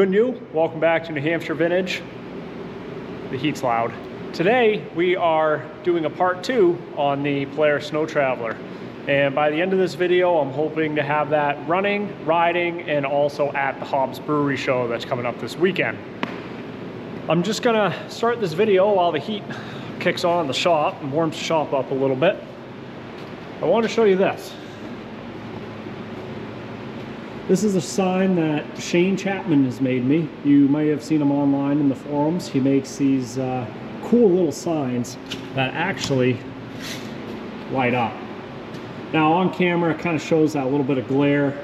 Good new, welcome back to New Hampshire Vintage. The heat's loud. Today we are doing a part 2 on the Polaris Sno Traveler. And by the end of this video, I'm hoping to have that running, riding, and also at the Hobbs Brewery show that's coming up this weekend. I'm just gonna start this video while the heat kicks on in the shop and warms the shop up a little bit. I want to show you this. This is a sign that Shane Chapman has made me. You may have seen him online in the forums. He makes these cool little signs that actually light up. Now on camera it kind of shows that little bit of glare.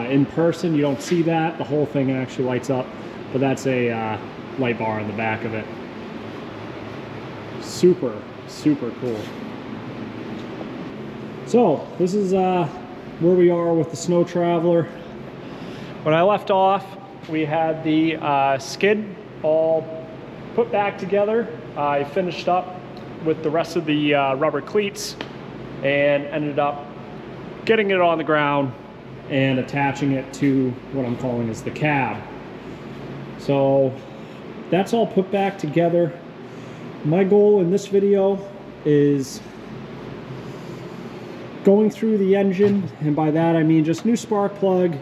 In person you don't see that. The whole thing actually lights up, but that's a light bar on the back of it. Super, super cool. So this is where we are with the Sno Traveler. When I left off, we had the skid all put back together. I finished up with the rest of the rubber cleats and ended up getting it on the ground and attaching it to what I'm calling is the cab. So that's all put back together. My goal in this video is going through the engine, and by that I mean just new spark plug,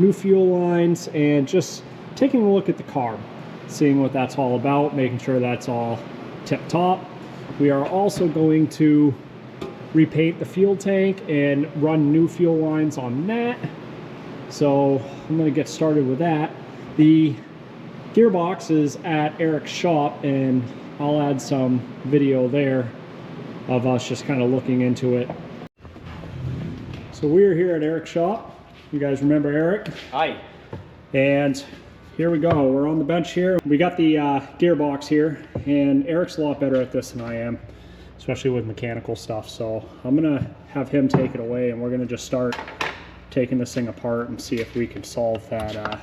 new fuel lines, and just taking a look at the carb, seeing what that's all about, making sure that's all tip top. We are also going to repaint the fuel tank and run new fuel lines on that. So I'm going to get started with that. The gearbox is at Eric's shop, and I'll add some video there of us just kind of looking into it. So we're here at Eric's shop. You guys remember Eric? Hi. And here we go. We're on the bench here. We got the gearbox here, and Eric's a lot better at this than I am, especially with mechanical stuff. So I'm gonna have him take it away, and we're gonna just start taking this thing apart and see if we can solve that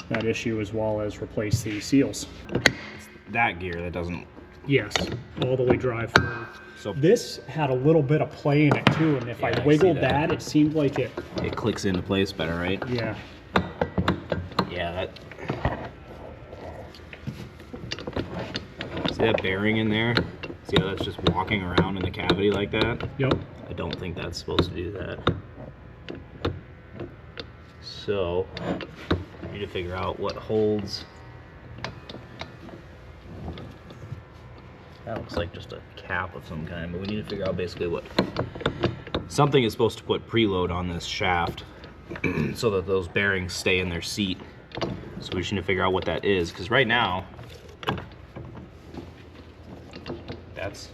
that issue, as well as replace the seals. It's that gear that doesn't... Yes, all the way drive forward. So this had a little bit of play in it too, and if I wiggled that, it seemed like it clicks into place better, right? Yeah. Yeah, that... See that bearing in there? See how that's just walking around in the cavity like that? Yep. I don't think that's supposed to do that. So, I need to figure out what holds... That looks like just a cap of some kind, but we need to figure out basically what... Something is supposed to put preload on this shaft so that those bearings stay in their seat. So we just need to figure out what that is, because right now, that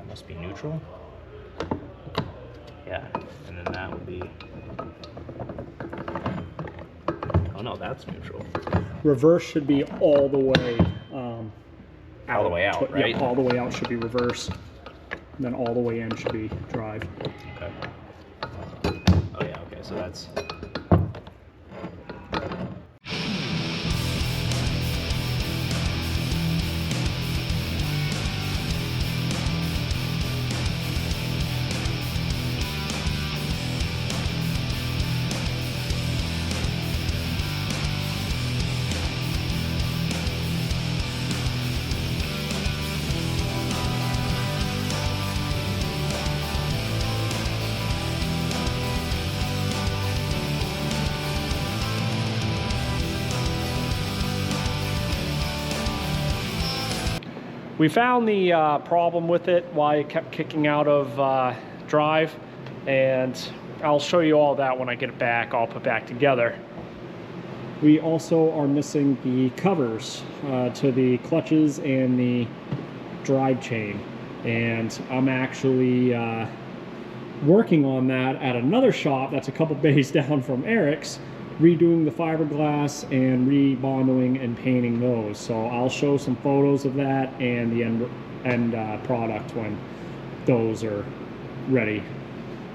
must be neutral. Yeah, and then that would be... Oh no, that's neutral. Reverse should be all the way out. All the way out, right? Yeah, all the way out should be reverse. And then all the way in should be drive. Okay. Oh yeah, okay, so that's... We found the problem with it, why it kept kicking out of drive, and I'll show you all that when I get it back, all put back together. We also are missing the covers to the clutches and the drive chain, and I'm actually working on that at another shop that's a couple bays down from Eric's, redoing the fiberglass and rebonding and painting those. So I'll show some photos of that and the end product when those are ready.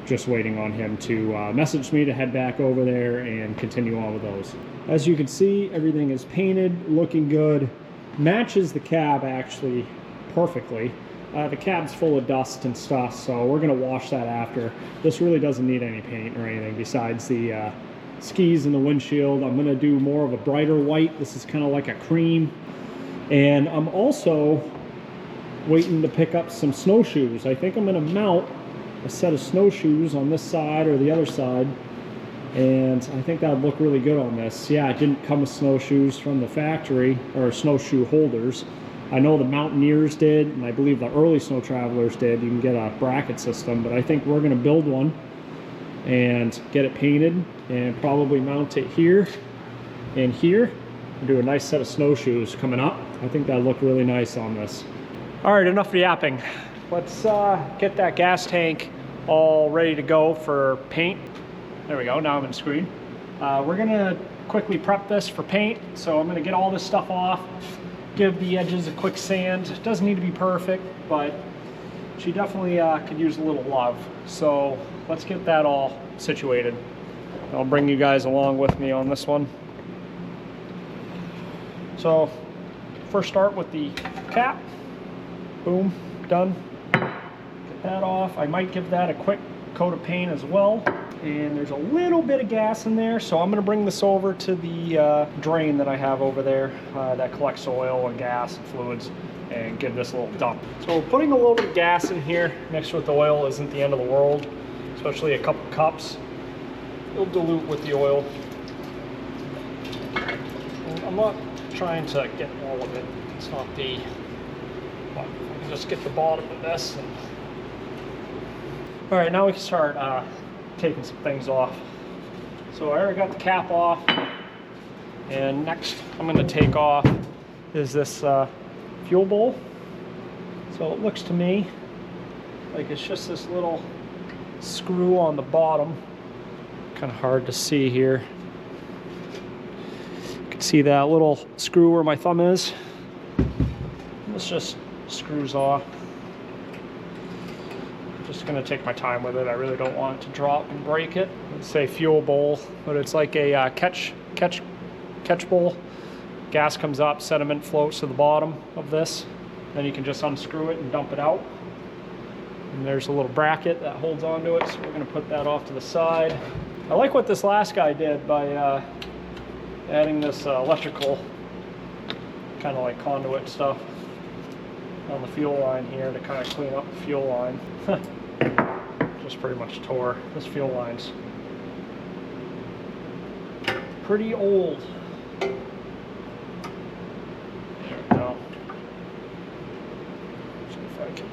Just waiting on him to message me to head back over there and continue on with those. As you can see, everything is painted, looking good, matches the cab actually perfectly. The cab's full of dust and stuff, so we're gonna wash that after. This really doesn't need any paint or anything besides the skis in the windshield. I'm gonna do more of a brighter white. This is kind of like a cream. And I'm also waiting to pick up some snowshoes. I think I'm gonna mount a set of snowshoes on this side or the other side. And I think that would look really good on this. Yeah, it didn't come with snowshoes from the factory, or snowshoe holders. I know the Mountaineers did, and I believe the early Sno Travelers did. You can get a bracket system, but I think we're gonna build one and get it painted and probably mount it here and here and do a nice set of snowshoes coming up. I think that'll look really nice on this. All right, enough yapping. Let's get that gas tank all ready to go for paint. There we go, now I'm in screen. We're gonna quickly prep this for paint. So I'm gonna get all this stuff off, give the edges a quick sand. It doesn't need to be perfect, but she definitely could use a little love. So let's get that all situated. I'll bring you guys along with me on this one. So first start with the cap. Boom, done. Get that off. I might give that a quick coat of paint as well. And there's a little bit of gas in there, so I'm gonna bring this over to the drain that I have over there that collects oil and gas and fluids, and give this a little dump. So putting a little bit of gas in here mixed with oil isn't the end of the world, especially a couple cups. It'll dilute with the oil. And I'm not trying to get all of it. It's not the, but I can just get the bottom of this. And... all right, now we can start taking some things off. So I already got the cap off, and next I'm going to take off is this fuel bowl. So it looks to me like it's just this little screw on the bottom. Kind of hard to see here. You can see that little screw where my thumb is. This just screws off. Just gonna take my time with it. I really don't want it to drop and break it. Let's say fuel bowl, but it's like a catch bowl. Gas comes up, sediment floats to the bottom of this. Then you can just unscrew it and dump it out. And there's a little bracket that holds onto it, so we're gonna put that off to the side. I like what this last guy did by adding this electrical kind of like conduit stuff on the fuel line here to kind of clean up the fuel line. Just pretty much tore. This fuel line's pretty old. There we go. See if I can.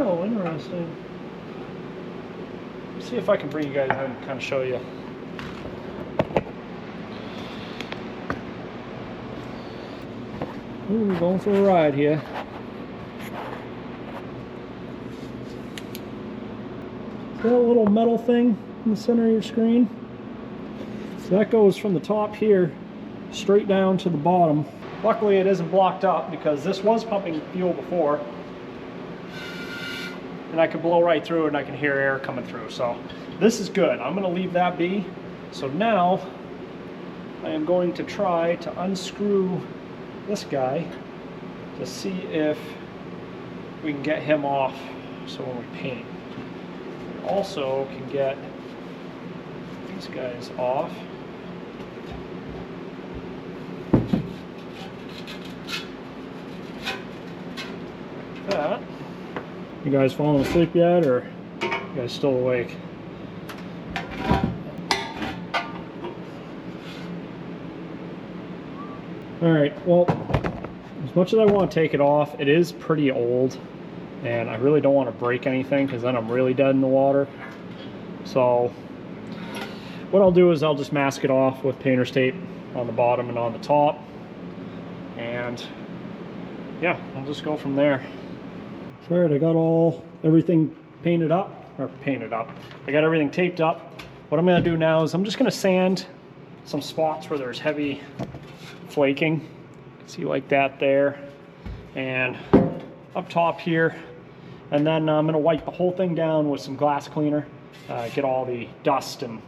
Oh, interesting. Let's see if I can bring you guys in and kind of show you. Ooh, going for a ride here. See that little metal thing in the center of your screen? So that goes from the top here straight down to the bottom. Luckily it isn't blocked up because this was pumping fuel before. And I could blow right through it and I can hear air coming through. So this is good. I'm gonna leave that be. So now I am going to try to unscrew this guy to see if we can get him off so when we paint. We also can get these guys off. Like that. You guys falling asleep yet, or you guys still awake? Alright, well, as much as I want to take it off, it is pretty old, and I really don't want to break anything because then I'm really dead in the water. So what I'll do is I'll just mask it off with painter's tape on the bottom and on the top, and yeah, I'll just go from there. Alright, I got everything painted up. I got everything taped up. What I'm going to do now is I'm just going to sand some spots where there's heavy flaking. See, like that there, and up top here, and then I'm going to wipe the whole thing down with some glass cleaner, get all the dust and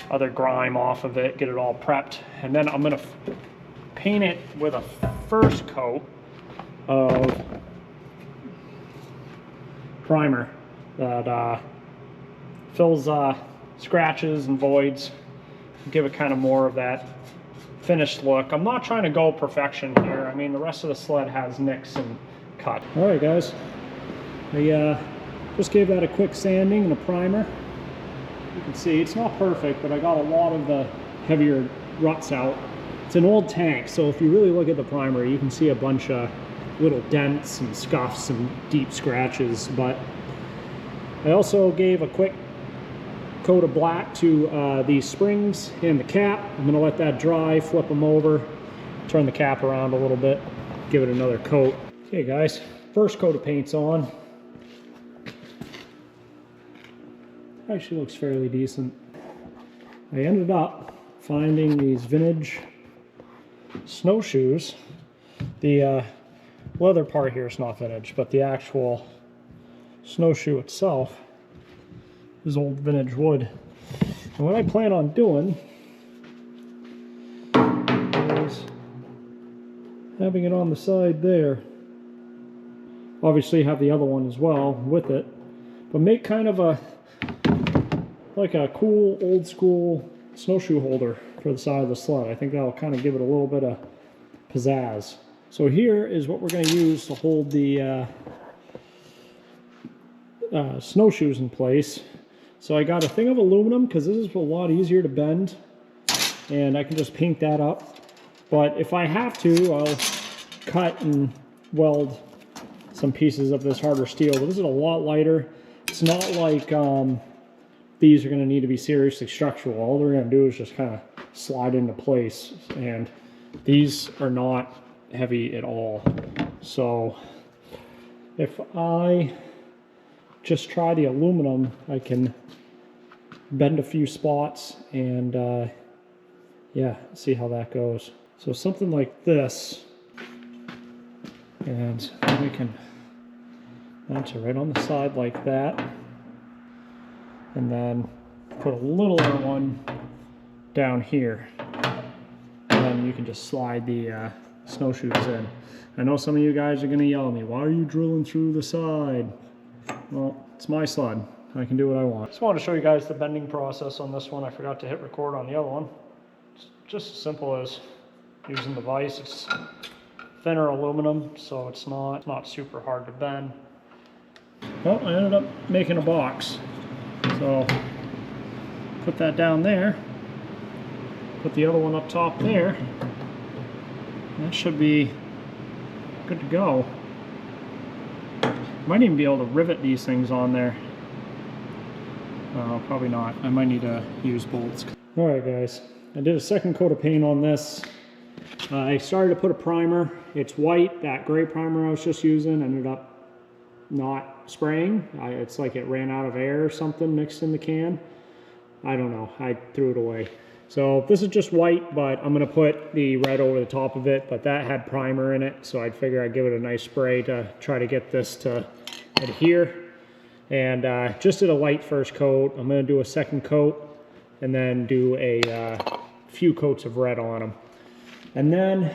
other grime off of it, get it all prepped, and then I'm going to paint it with a first coat of primer that fills scratches and voids, give it kind of more of that finished look. I'm not trying to go perfection here. I mean, the rest of the sled has nicks and cut. All right, guys. I just gave that a quick sanding and a primer. You can see it's not perfect, but I got a lot of the heavier ruts out. It's an old tank, so if you really look at the primer, you can see a bunch of little dents and scuffs and deep scratches. But I also gave a quick coat of black to these springs and the cap. I'm going to let that dry, flip them over, turn the cap around a little bit, give it another coat. Okay guys, first coat of paint's on. Actually looks fairly decent. I ended up finding these vintage snowshoes. The leather part here is not vintage, but the actual snowshoe itself is old vintage wood. And what I plan on doing is having it on the side there. Obviously have the other one as well with it, but make kind of a like a cool old school snowshoe holder for the side of the sled. I think that'll kind of give it a little bit of pizzazz. So here is what we're going to use to hold the snowshoes in place. So I got a thing of aluminum because this is a lot easier to bend, and I can just paint that up. But if I have to, I'll cut and weld some pieces of this harder steel. But this is a lot lighter. It's not like these are going to need to be seriously structural. All they're going to do is just kind of slide into place, and these are not heavy at all. So if I just try the aluminum, I can bend a few spots and yeah, see how that goes. So something like this, and we can mount it right on the side like that, and then put a littler one down here, and then you can just slide the snowshoes in. I know some of you guys are going to yell at me, why are you drilling through the side? Well, it's my sled. I can do what I want. Just wanted to show you guys the bending process on this one. I forgot to hit record on the other one. It's just as simple as using the vise. It's thinner aluminum, so it's not super hard to bend. Well, I ended up making a box. So put that down there. Put the other one up top there. That should be good to go. Might even be able to rivet these things on there. Probably not. I might need to use bolts. Alright guys, I did a second coat of paint on this. I started to put a primer. It's white. That gray primer I was just using ended up not spraying. It's like it ran out of air or something mixed in the can. I don't know. I threw it away. So this is just white, but I'm going to put the red over the top of it, but that had primer in it, so I'd figure I'd give it a nice spray to try to get this to adhere. And just did a light first coat. I'm going to do a second coat and then do a few coats of red on them. And then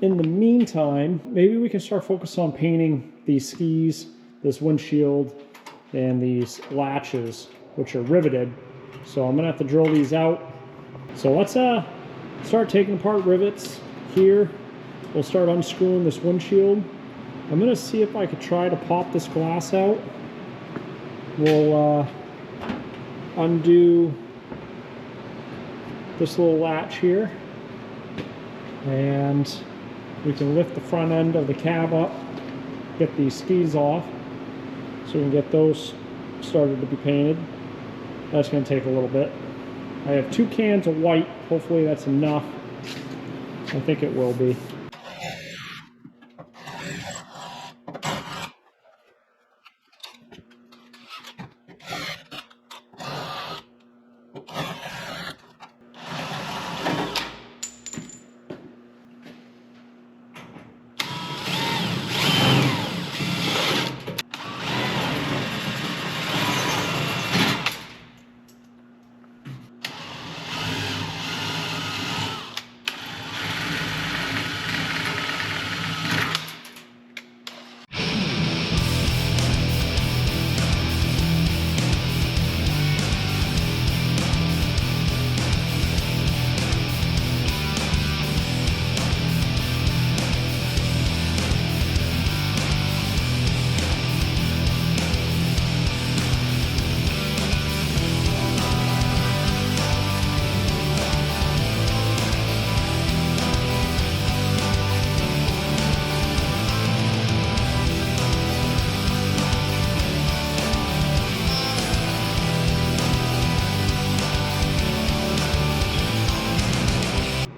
in the meantime, maybe we can start focusing on painting these skis, this windshield, and these latches, which are riveted. So I'm gonna have to drill these out. So let's start taking apart rivets here. We'll start unscrewing this windshield. I'm gonna see if I could try to pop this glass out. We'll undo this little latch here, and we can lift the front end of the cab up, get these skis off, so we can get those started to be painted. That's going to take a little bit. I have 2 cans of white. Hopefully that's enough. I think it will be.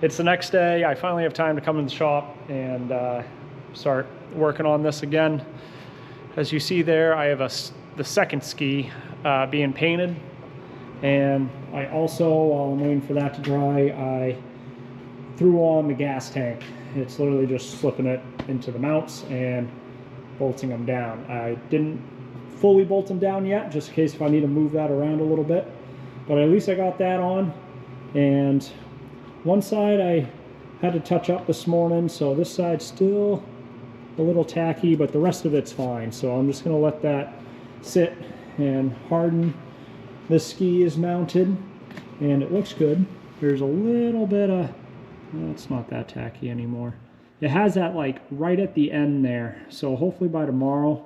it's the next day. I finally have time to come in the shop and start working on this again. As you see there, I have the second ski being painted. And I also, while I'm waiting for that to dry, I threw on the gas tank. It's literally just slipping it into the mounts and bolting them down. I didn't fully bolt them down yet, just in case if I need to move that around a little bit. But at least I got that on. And one side I had to touch up this morning, so this side's still a little tacky, but the rest of it's fine. So I'm just gonna let that sit and harden. This ski is mounted and it looks good. There's a little bit of, well, it's not that tacky anymore. It has that like right at the end there. So hopefully by tomorrow,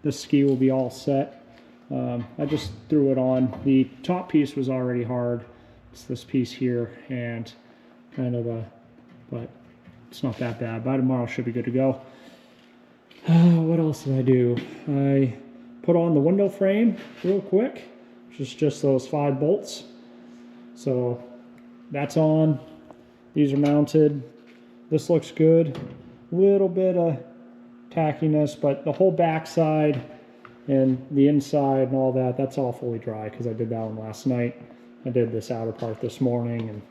this ski will be all set. I just threw it on. The top piece was already hard. It's this piece here and kind of but it's not that bad. By tomorrow should be good to go. What else did I do? I put on the window frame real quick, which is just those 5 bolts. So that's on. These are mounted. This looks good. A little bit of tackiness, but the whole back side and the inside and all that, that's all fully dry because I did that one last night. I did this outer part this morning, and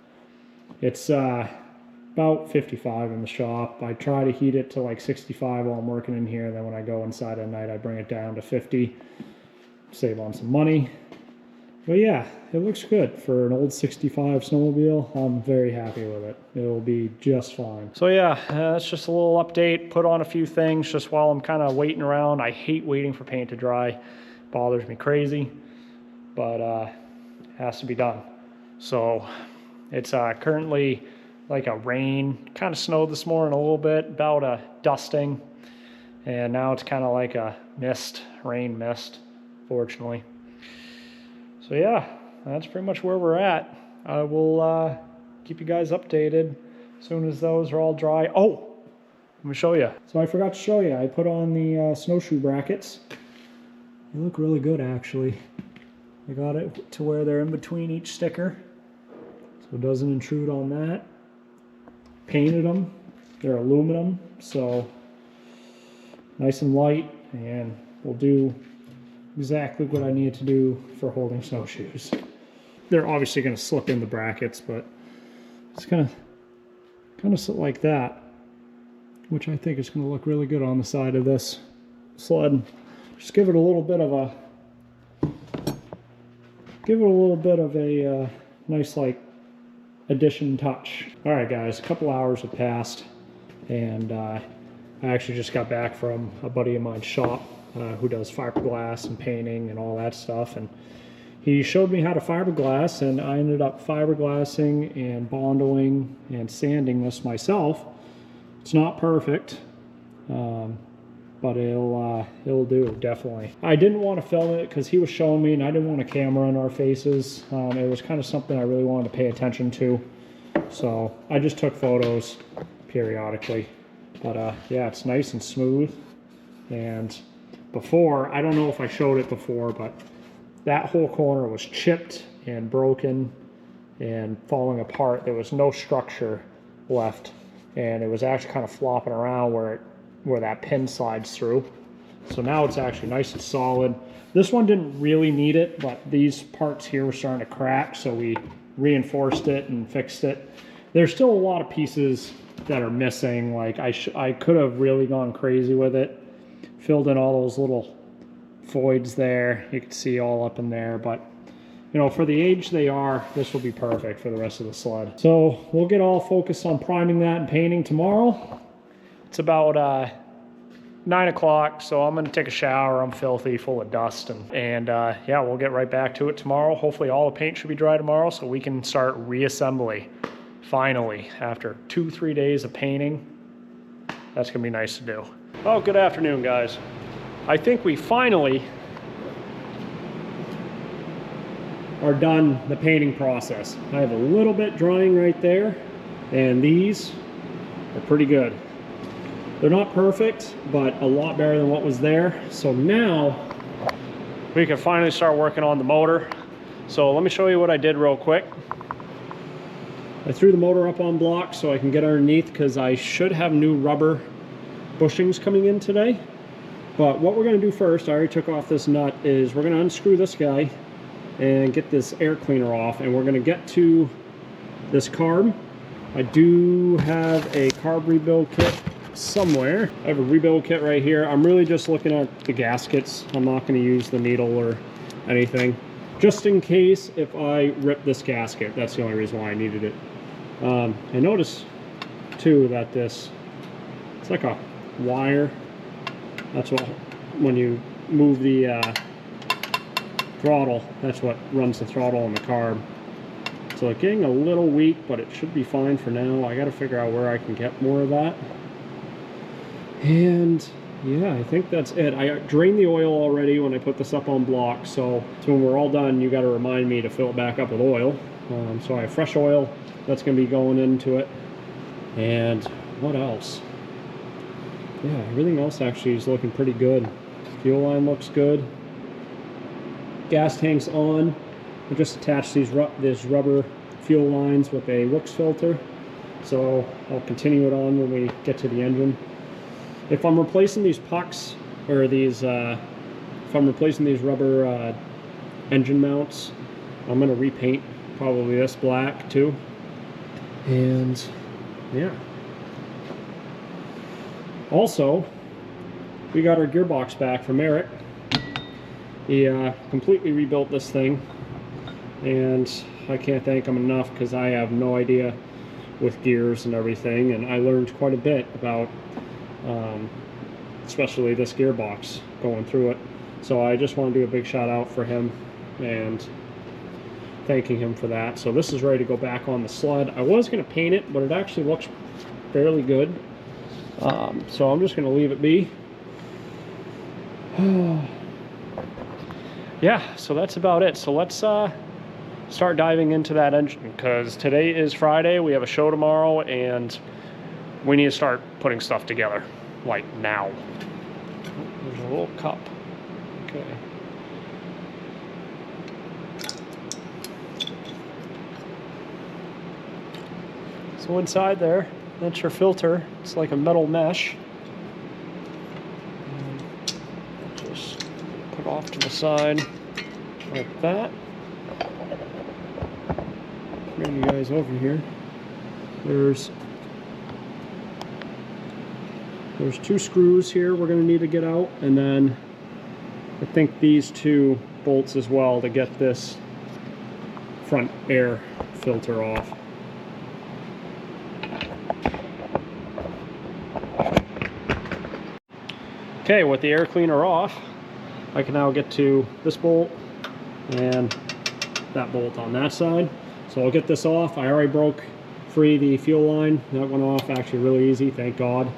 it's about 55 in the shop. I try to heat it to like 65 while I'm working in here, and then when I go inside at night I bring it down to 50, save on some money. But yeah, it looks good for an old 65 snowmobile. I'm very happy with it. It'll be just fine. So yeah, that's just a little update. Put on a few things just while I'm kind of waiting around. I hate waiting for paint to dry. It bothers me crazy, but it has to be done. So it's currently like a rain, kind of snowed this morning a little bit, about a dusting, and now it's kind of like a mist, rain mist, fortunately. So yeah, that's pretty much where we're at. I will keep you guys updated as soon as those are all dry. Oh, let me show you. So I forgot to show you, I put on the snowshoe brackets. They look really good actually. I got it to where they're in between each sticker, so it doesn't intrude on that. Painted them, they're aluminum, so nice and light, and will do exactly what I need to do for holding snowshoes. They're obviously going to slip in the brackets, but it's kind of sit like that, which I think is going to look really good on the side of this sled. Just give it a little bit of a nice like addition touch. All right guys, a couple hours have passed, and I actually just got back from a buddy of mine's shop who does fiberglass and painting and all that stuff, and he showed me how to fiberglass, and I ended up fiberglassing and bondoing and sanding this myself. It's not perfect, but it'll do, definitely. I didn't want to film it because he was showing me and I didn't want a camera in our faces. It was kind of something I really wanted to pay attention to, so I just took photos periodically. But yeah, it's nice and smooth. And before, I don't know if I showed it before, but that whole corner was chipped and broken and falling apart. There was no structure left, and it was actually kind of flopping around where that pin slides through. So now it's actually nice and solid. This one didn't really need it, but these parts here were starting to crack, so we reinforced it and fixed it. There's still a lot of pieces that are missing. Like I could have really gone crazy with it, filled in all those little voids there. You can see all up in there, but you know, for the age they are, this will be perfect for the rest of the sled. So we'll get all focused on priming that and painting tomorrow. It's about 9 o'clock, so I'm gonna take a shower. I'm filthy, full of dust, and yeah, we'll get right back to it tomorrow. Hopefully all the paint should be dry tomorrow so we can start reassembly. Finally, after 2-3 days of painting. That's gonna be nice to do. Oh, good afternoon, guys. I think we finally are done the painting process. I have a little bit drying right there, and these are pretty good. They're not perfect, but a lot better than what was there. So now we can finally start working on the motor. So let me show you what I did real quick. I threw the motor up on blocks so I can get underneath because I should have new rubber bushings coming in today. But what we're going to do first, I already took off this nut, is we're going to unscrew this guy and get this air cleaner off, and we're going to get to this carb. I do have a carb rebuild kit somewhere. I have a rebuild kit right here. I'm really just looking at the gaskets. I'm not going to use the needle or anything, just in case if I rip this gasket. That's the only reason why I needed it. I noticed too that it's like a wire. That's what, when you move the throttle, that's what runs the throttle on the carb. So it's getting a little weak, but it should be fine for now. I got to figure out where I can get more of that. And yeah, I think that's it. I drained the oil already when I put this up on blocks, so when we're all done, you got to remind me to fill it back up with oil. So I have fresh oil that's going to be going into it. And what else? Yeah, everything else actually is looking pretty good. Fuel line looks good. Gas tank's on. I just attached these rubber fuel lines with a Wix filter, so I'll continue it on when we get to the engine. If I'm replacing these pucks, or these, if I'm replacing these rubber engine mounts, I'm going to repaint probably this black too. And yeah. Also, we got our gearbox back from Eric. He completely rebuilt this thing, and I can't thank him enough because I have no idea with gears and everything, and I learned quite a bit about especially this gearbox going through it. So I just want to do a big shout out for him and thanking him for that. So this is ready to go back on the sled. I was going to paint it, but it actually looks fairly good. So I'm just going to leave it be. Yeah, so that's about it. So let's start diving into that engine, because today is Friday, we have a show tomorrow, and we need to start putting stuff together, like now. Oh, there's a little cup. Okay. So inside there, that's your filter. It's like a metal mesh. Just put off to the side like that. Bring you guys over here. There's two screws here we're going to need to get out, and then I think these two bolts as well to get this front air filter off. Okay, with the air cleaner off, I can now get to this bolt and that bolt on that side. So I'll get this off. I already broke free the fuel line. That went off actually really easy, thank God.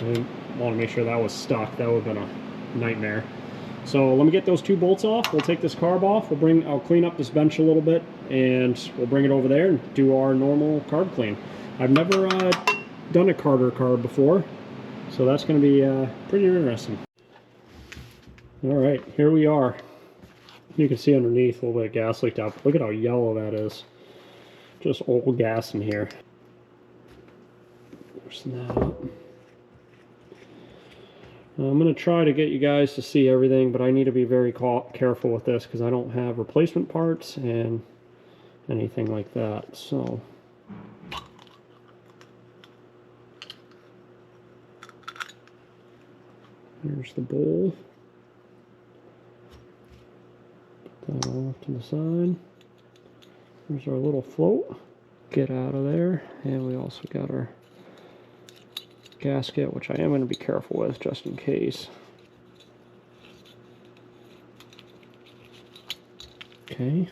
I want to make sure that was stuck. That would have been a nightmare. So let me get those two bolts off. We'll take this carb off. I'll clean up this bench a little bit, and we'll bring it over there and do our normal carb clean. I've never done a Carter carb before, so that's going to be pretty interesting. All right, here we are. You can see underneath a little bit of gas leaked out. Look at how yellow that is. Just old gas in here. Loosen that up. I'm going to try to get you guys to see everything, but I need to be very careful with this because I don't have replacement parts and anything like that. So here's the bowl. Put that off to the side. There's our little float. Get out of there. And we also got our gasket, which I am going to be careful with just in case. Okay,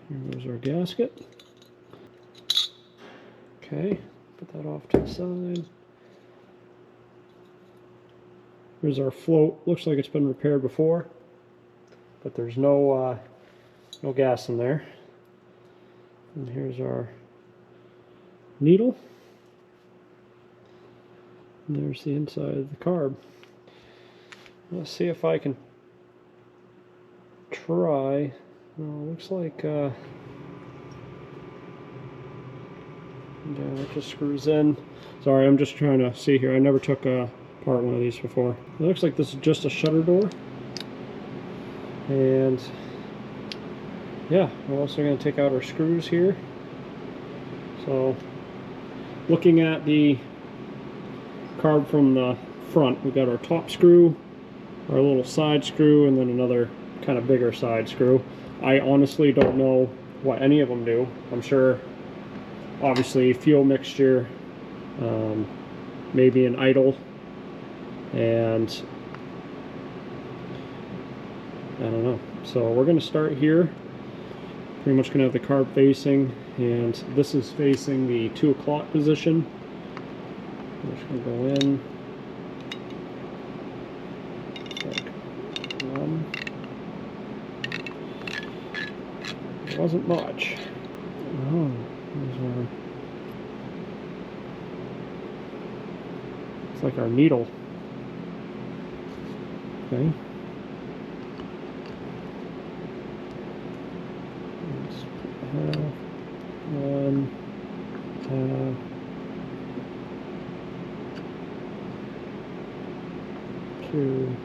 here goes our gasket. Okay, put that off to the side. Here's our float. Looks like it's been repaired before, but there's no gas in there. And here's our needle. And there's the inside of the carb. Let's see if I can try. Looks like Again, it just screws in. Sorry, I'm just trying to see here. I never took apart one of these before. It looks like this is just a shutter door. And yeah, we're also going to take out our screws here. So looking at the carb from the front, we've got our top screw, our little side screw, and then another kind of bigger side screw. I honestly don't know what any of them do. I'm sure obviously fuel mixture, maybe an idle, and I don't know. So we're going to start here. Pretty much going to have the carb facing, and this is facing the 2 o'clock position. I'm just going to go in. Like 1. It wasn't much. Oh, it's like our needle. Okay. Half, 1, half, 2.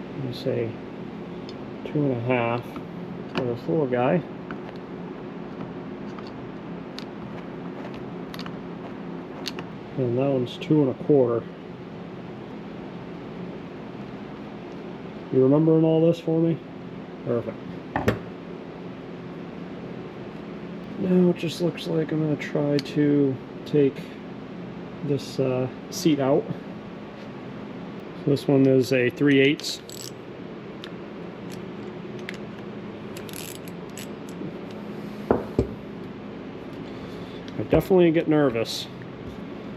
I'm gonna say 2.5 for this little guy. And that one's 2.25. You remembering all this for me? Perfect. Now it just looks like I'm going to try to take this seat out. So this one is a 3/8. I definitely get nervous,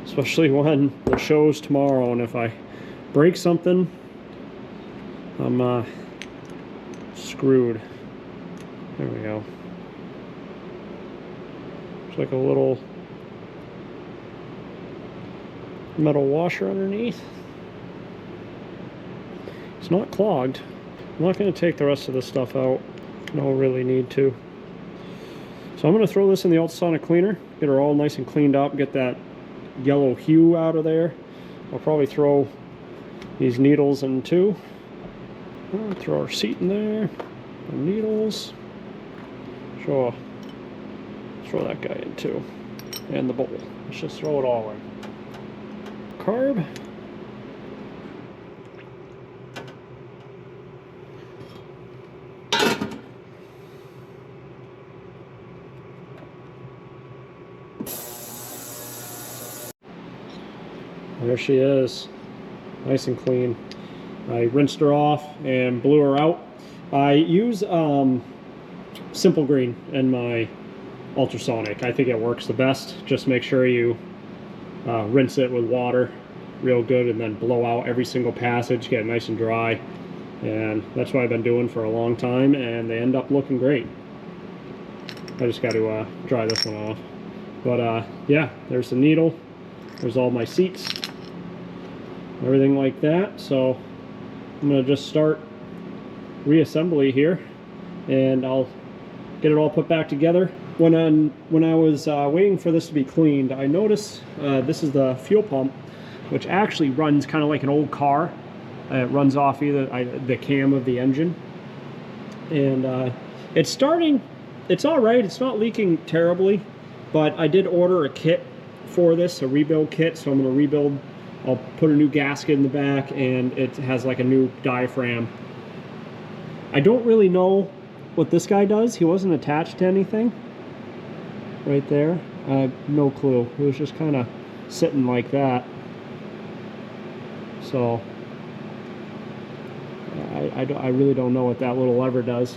especially when the show's tomorrow, and if I break something, I'm screwed. There we go. It's like a little metal washer underneath. It's not clogged. I'm not going to take the rest of this stuff out. No really need to. So I'm going to throw this in the ultrasonic cleaner, get her all nice and cleaned up, get that yellow hue out of there. I'll probably throw these needles in too. Throw our seat in there, our needles. Sure. Throw that guy in too, and the bowl. Let's just throw it all in. Carb. There she is, nice and clean. I rinsed her off and blew her out. I use Simple Green in my ultrasonic. I think it works the best. Just make sure you rinse it with water real good and then blow out every single passage, get it nice and dry. And that's what I've been doing for a long time, and they end up looking great. I just got to dry this one off. But yeah, there's the needle. There's all my seats, everything like that. So I'm going to just start reassembly here, and I'll get it all put back together. When I was waiting for this to be cleaned, I noticed this is the fuel pump, which actually runs kind of like an old car. It runs off either the cam of the engine, and it's starting. It's all right. It's not leaking terribly, but I did order a kit for this, a rebuild kit. So I'm going to rebuild. I'll put a new gasket in the back, and it has like a new diaphragm. I don't really know what this guy does. He wasn't attached to anything. Right there, I have no clue. It was just kind of sitting like that. So I really don't know what that little lever does.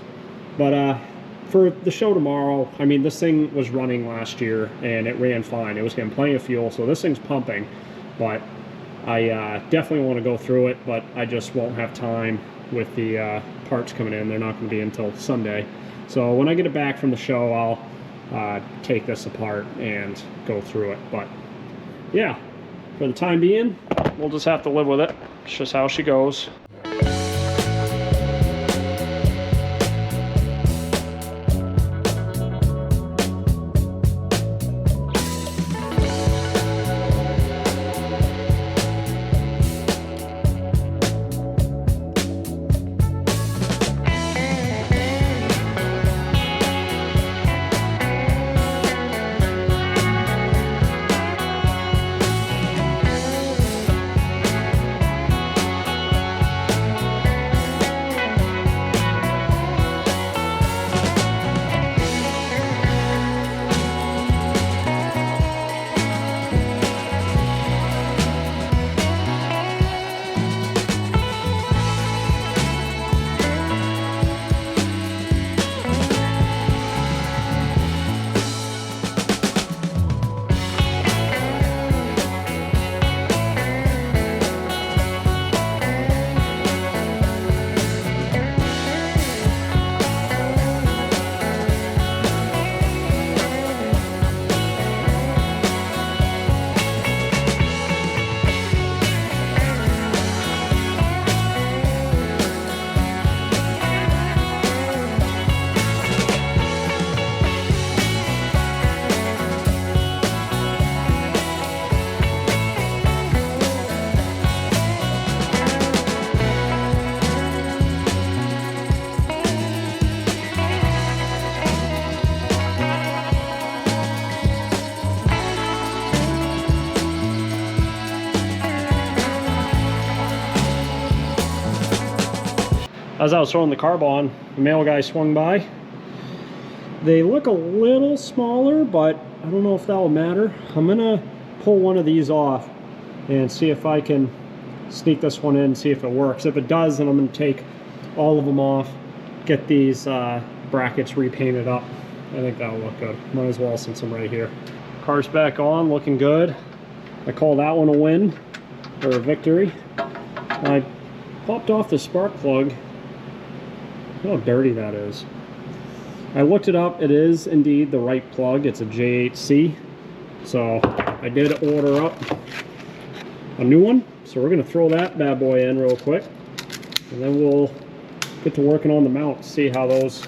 But for the show tomorrow, I mean, this thing was running last year and it ran fine. It was getting plenty of fuel, so this thing's pumping. But I definitely want to go through it, but I just won't have time with the parts coming in. They're not going to be until Sunday. So when I get it back from the show, I'll take this apart and go through it. But yeah, for the time being, we'll just have to live with it. It's just how she goes. As I was throwing the carb on, the mail guy swung by. They look a little smaller, but I don't know if that will matter. I'm gonna pull one of these off and see if I can sneak this one in, see if it works. If it does, then I'm gonna take all of them off, get these brackets repainted up. I think that'll look good. Might as well since I'm right here. Car's back on, looking good. I call that one a win, or a victory. I popped off the spark plug. Look how dirty that is. I looked it up. It is indeed the right plug. It's a J8C. So I did order up a new one. So we're going to throw that bad boy in real quick. And then we'll get to working on the mount, see how those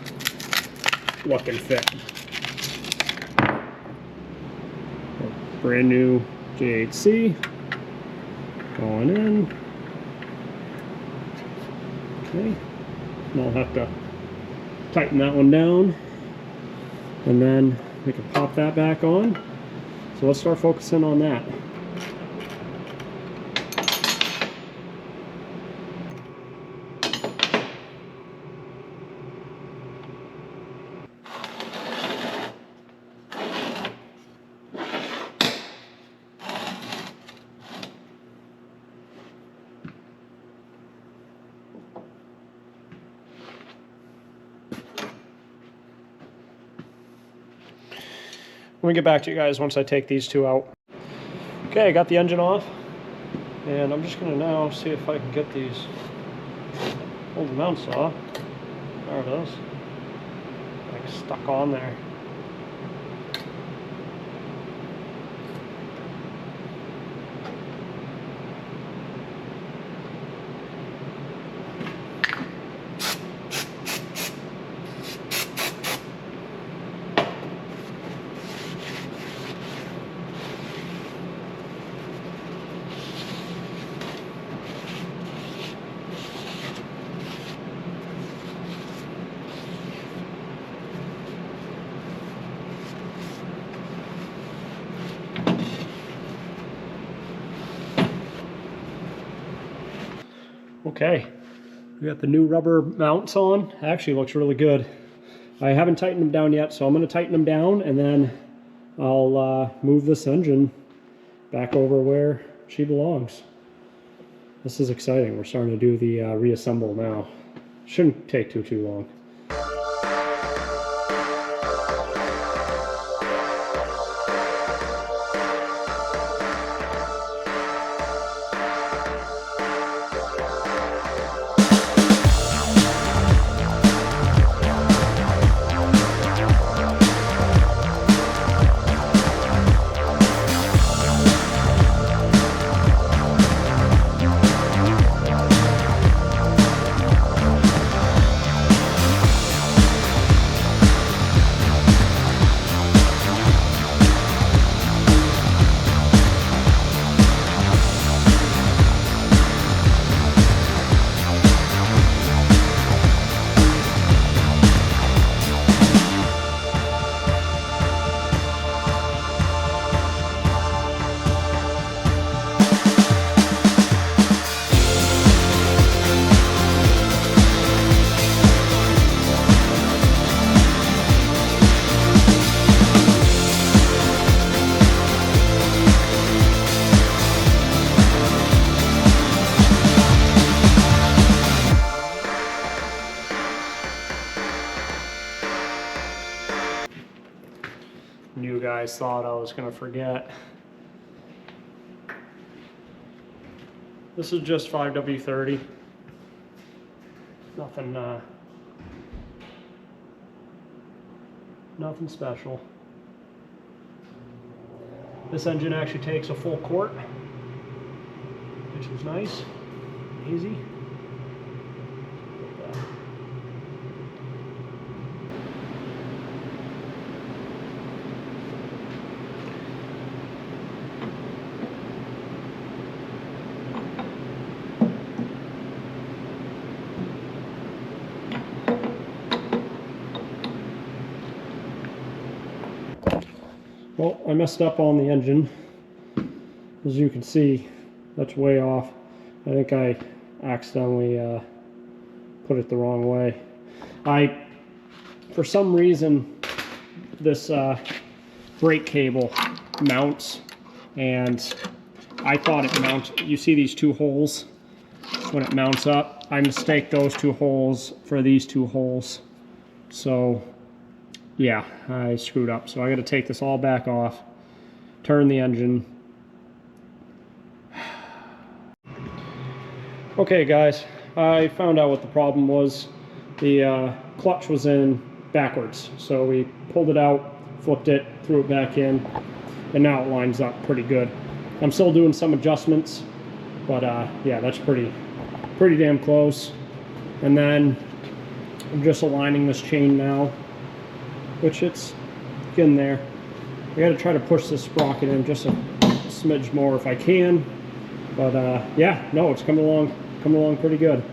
look and fit. Brand new J8C going in. Okay. And I'll have to tighten that one down, and then we can pop that back on. So let's start focusing on that. Let me get back to you guys once I take these two out. Okay, I got the engine off, and I'm just gonna now see if I can get these old mounts off. There it is. Like stuck on there. Okay, we got the new rubber mounts on. Actually looks really good. I haven't tightened them down yet, so I'm going to tighten them down, and then I'll move this engine back over where she belongs. This is exciting. We're starting to do the reassemble now. Shouldn't take too long. You guys thought I was gonna forget. This is just 5W30. Nothing special. This engine actually takes a full quart, which is nice, easy. Well, I messed up on the engine. As you can see, that's way off. I think I accidentally put it the wrong way. For some reason, this brake cable mounts, and I thought it mounts. You see these two holes when it mounts up? I mistake those two holes for these two holes. So yeah, I screwed up. So I got to take this all back off, turn the engine. Okay guys, I found out what the problem was. The clutch was in backwards. So we pulled it out, flipped it, threw it back in, and now it lines up pretty good. I'm still doing some adjustments, but yeah, that's pretty damn close. And then I'm just aligning this chain now, which it's getting there. I got to try to push this sprocket in just a smidge more if I can, but yeah, no, it's coming along pretty good.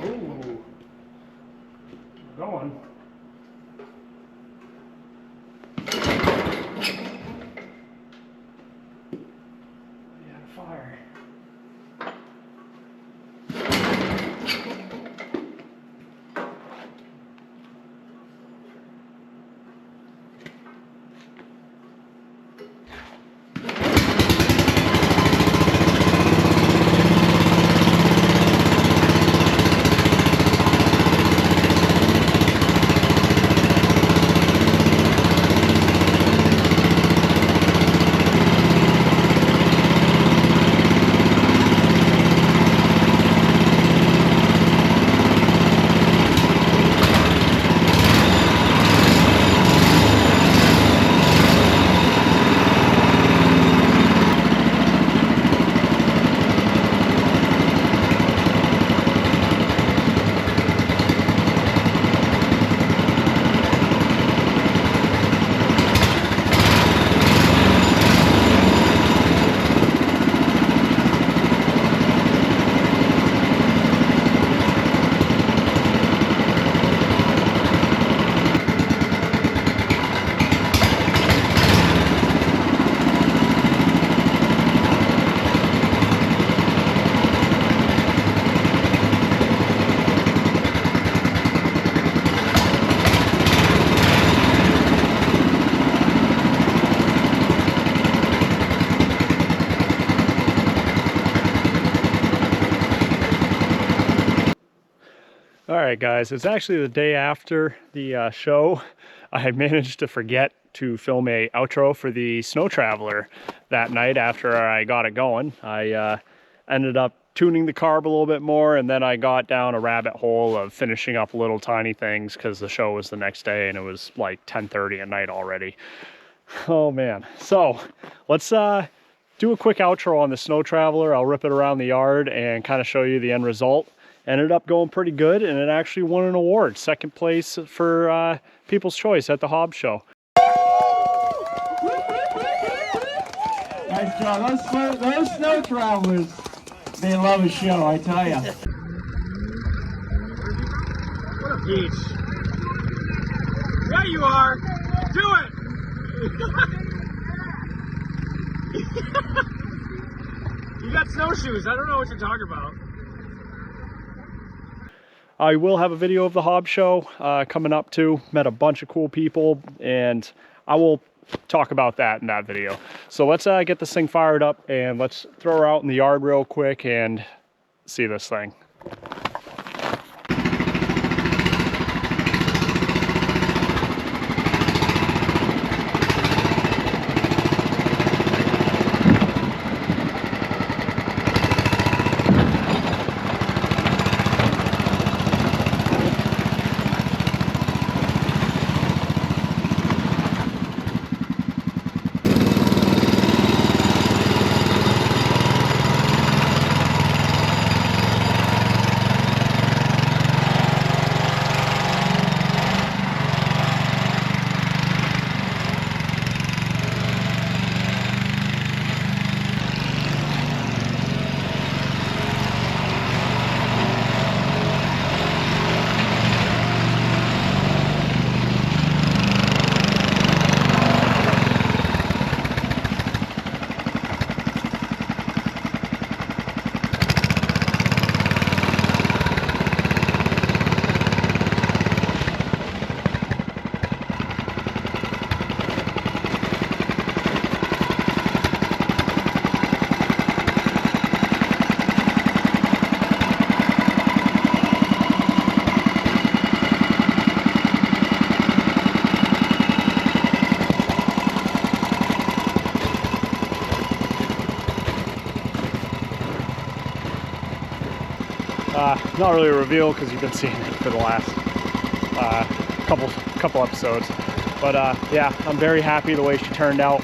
Ooh, going. Fire. Alright guys, it's actually the day after the show. I managed to forget to film a outro for the Sno Traveler that night after I got it going. I ended up tuning the carb a little bit more, and then I got down a rabbit hole of finishing up little tiny things because the show was the next day and it was like 10:30 at night already. Oh man. So let's do a quick outro on the Sno Traveler. I'll rip it around the yard and kind of show you the end result. Ended up going pretty good, and it actually won an award. Second place for People's Choice at the Hobbs Show. Nice job. Those Sno Travelers, they love a show, I tell ya. What a beach. Yeah, you are. Do it. You got snowshoes. I don't know what you're talking about. I will have a video of the Hobbs Show coming up too. Met a bunch of cool people, and I will talk about that in that video. So let's get this thing fired up, and let's throw her out in the yard real quick and see this thing. Not really a reveal because you've been seeing it for the last couple episodes. But yeah, I'm very happy the way she turned out.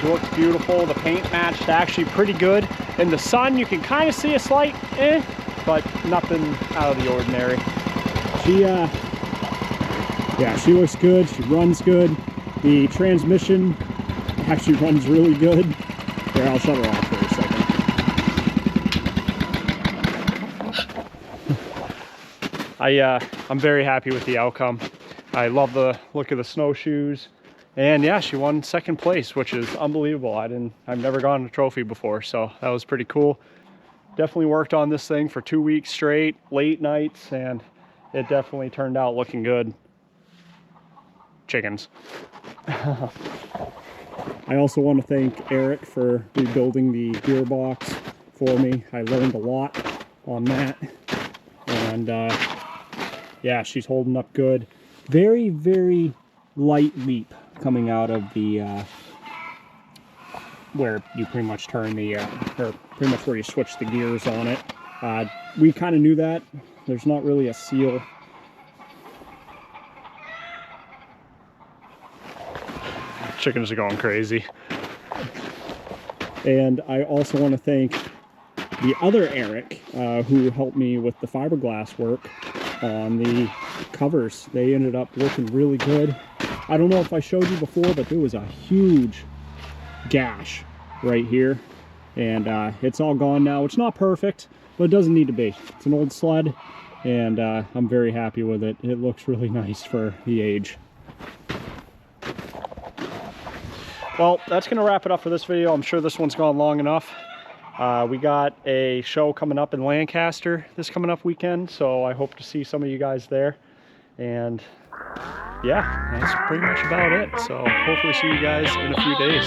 She looks beautiful. The paint matched actually pretty good. In the sun, you can kind of see a slight but nothing out of the ordinary. Yeah, she looks good. She runs good. The transmission actually runs really good. Here, I'll shut her off for a second. I'm very happy with the outcome. I love the look of the snowshoes. And yeah, she won second place, which is unbelievable. I've never gotten a trophy before, so that was pretty cool. Definitely worked on this thing for 2 weeks straight, late nights, and it definitely turned out looking good. Chickens. I also want to thank Eric for rebuilding the gearbox for me. I learned a lot on that. And yeah, she's holding up good. Very, very light leap coming out of the where you pretty much turn the or pretty much where you switch the gears on it. We kind of knew that. There's not really a seal. Chickens are going crazy. And I also want to thank the other Eric who helped me with the fiberglass work on the covers. They ended up looking really good. I don't know if I showed you before, but there was a huge gash right here, and it's all gone now. It's not perfect, but it doesn't need to be. It's an old sled, and I'm very happy with it. It looks really nice for the age. Well, that's going to wrap it up for this video. I'm sure this one's gone long enough. We got a show coming up in Lancaster this coming up weekend, so I hope to see some of you guys there. And yeah, that's pretty much about it. So hopefully see you guys in a few days.